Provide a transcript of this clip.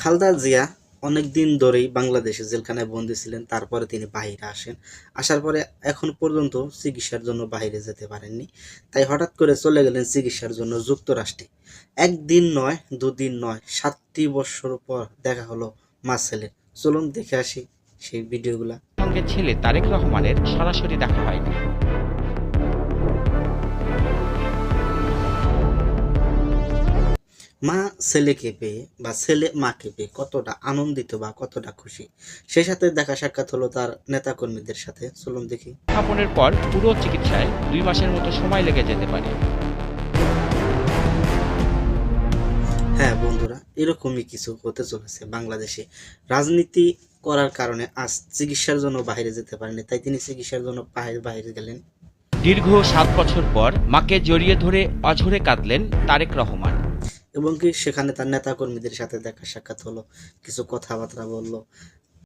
খালেদা জিয়া অনেকদিন ধরেই বাংলাদেশে জেলখানায় বন্দী ছিলেন। তারপরে তিনি বাহিরে আসেন। আসার পরে এখন পর্যন্ত চিকিৎসার জন্য বাহিরে যেতে পারেননি। তাই হঠাৎ করে চলে গেলেন চিকিৎসার জন্য যুক্তরাষ্ট্রে। একদিন নয়, দুদিন নয়, ৭টি বৎসর পর দেখা হলো মা ছেলের। চলুন দেখে আসি সেই ভিডিওগুলা। সঙ্গে ছেলে তারেক রহমানের সরাসরি দেখা হয়নি। মা ছেলেকে পেয়ে বা ছেলে মাকে পেয়ে কতটা আনন্দিত বা কতটা খুশি, সেই সাথে দেখা সাক্ষাৎ হলো তার নেতাকর্মীদের সাথে। চলুন দেখি। স্থাপনের পর পুরো চিকিৎসায় ২ মাসের মতো সময় লেগে যেতে পারে। হ্যাঁ বন্ধুরা, এরকমই কিছু হতে চলেছে বাংলাদেশে। রাজনীতি করার কারণে আজ চিকিৎসার জন্য বাইরে যেতে পারেনি, তাই তিনি চিকিৎসার জন্য বাইরে গেলেন। দীর্ঘ ৭ বছর পর মাকে জড়িয়ে ধরে অঝরে কাঁদলেন তারেক রহমান। এবং কি সেখানে তার নেতাকর্মীদের সাথে দেখা সাক্ষাৎ হলো, কিছু কথাবার্তা বলল।